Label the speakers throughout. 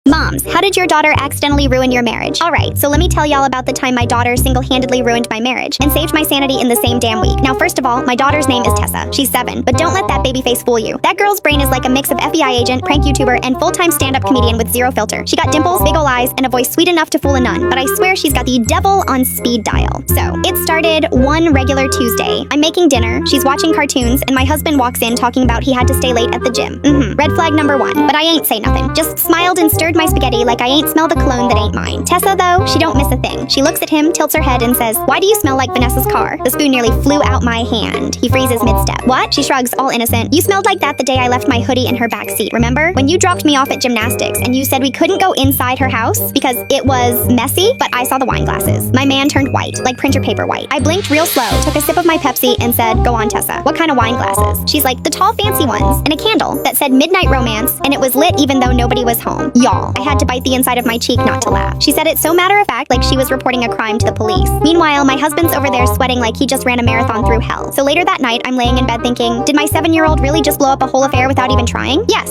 Speaker 1: Moms, how did your daughter accidentally ruin your marriage? Alright, so let me tell y'all about the time my daughter single-handedly ruined my marriage and saved my sanity in the same damn week. Now, first of all, my daughter's name is Tessa. She's 7, but don't let that baby face fool you. That girl's brain is like a mix of FBI agent, prank YouTuber, and full-time stand-up comedian with zero filter. She got dimples, big ol' eyes, and a voice sweet enough to fool a nun, but I swear she's got the devil on speed dial. So, it started one regular Tuesday. I'm making dinner, she's watching cartoons, and my husband walks in talking about he had to stay late at the gym. Red flag number 1. But I ain't say nothing. Just smiled and stirred my spaghetti like I ain't smell the cologne that ain't mine. Tessa, though, she don't miss a thing. She looks at him, tilts her head, and says, "Why do you smell like Vanessa's car?" The spoon nearly flew out my hand. He freezes mid-step. "What?" She shrugs, all innocent. "You smelled like that the day I left my hoodie in her back seat, remember? When you dropped me off at gymnastics, and you said we couldn't go inside her house because it was messy, but I saw the wine glasses." My man turned white, like printer paper white. I blinked real slow, took a sip of my Pepsi, and said, "Go on, Tessa. What kind of wine glasses?" She's like, "The tall fancy ones," and a candle that said Midnight Romance, and it was lit even though nobody was home. Y'all, I had to bite the inside of my cheek not to laugh. She said it so matter-of-fact, like she was reporting a crime to the police. Meanwhile, my husband's over there sweating like he just ran a marathon through hell. So later that night, I'm laying in bed thinking, did my 7-year-old really just blow up a whole affair without even trying? Yes,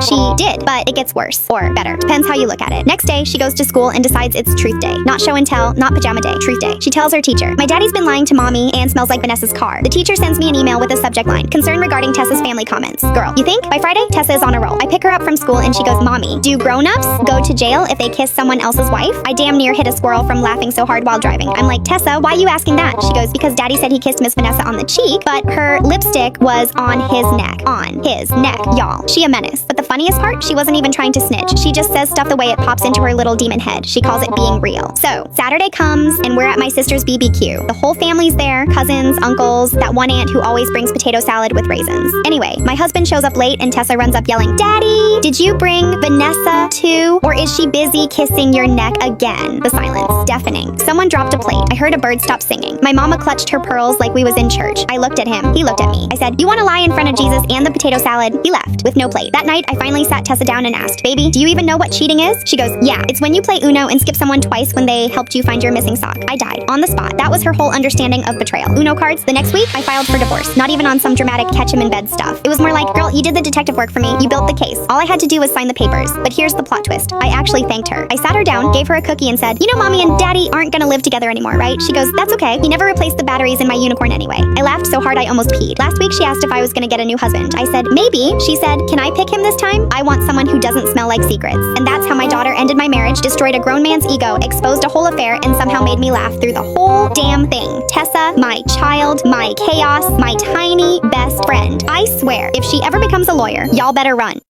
Speaker 1: she did, but it gets worse. Or better. Depends how you look at it. Next day, she goes to school and decides it's truth day. Not show and tell, not pajama day, truth day. She tells her teacher, "My daddy's been lying to mommy and smells like Vanessa's car." The teacher sends me an email with a subject line, "Concern regarding Tessa's family comments." Girl, you think? By Friday, Tessa is on a roll. I pick her up from school and she goes, "Mommy, do grown-ups go to jail if they kiss someone else's wife?" I damn near hit a squirrel from laughing so hard while driving. I'm like, "Tessa, why are you asking that?" She goes, "Because daddy said he kissed Miss Vanessa on the cheek, but her lipstick was on his neck." On his neck, y'all. She a menace. But the funniest part, she wasn't even trying to snitch. She just says stuff the way it pops into her little demon head. She calls it being real. So, Saturday comes, and we're at my sister's BBQ. The whole family's there, cousins, uncles, that one aunt who always brings potato salad with raisins. Anyway, my husband shows up late, and Tessa runs up yelling, "Daddy, did you bring Vanessa too? Or is she busy kissing your neck again?" The silence, deafening. Someone dropped a plate. I heard a bird stop singing. My mama clutched her pearls like we was in church. I looked at him. He looked at me. I said, "You want to lie in front of Jesus and the potato salad?" He left, with no plate. That night, I finally sat Tessa down and asked, "Baby, do you even know what cheating is?" She goes, "Yeah, it's when you play Uno and skip someone twice when they helped you find your missing sock." I died. On the spot. That was her whole understanding of betrayal. Uno cards. The next week, I filed for divorce. Not even on some dramatic catch him in bed stuff. It was more like, "Girl, you did the detective work for me. You built the case. All I had to do was sign the papers." But here's the plot twist. I actually thanked her. I sat her down, gave her a cookie, and said, "You know, mommy and daddy aren't gonna live together anymore, right?" She goes, "That's okay. He never replaced the batteries in my unicorn anyway." I laughed so hard I almost peed. Last week, she asked if I was gonna get a new husband. I said, "Maybe." She said, "Can I pick him this time? I want someone who doesn't smell like secrets." And that's how my daughter ended my marriage, destroyed a grown man's ego, exposed a whole affair, and somehow made me laugh through the whole damn thing. Tessa, my child, my chaos, my tiny best friend. I swear, if she ever becomes a lawyer, y'all better run.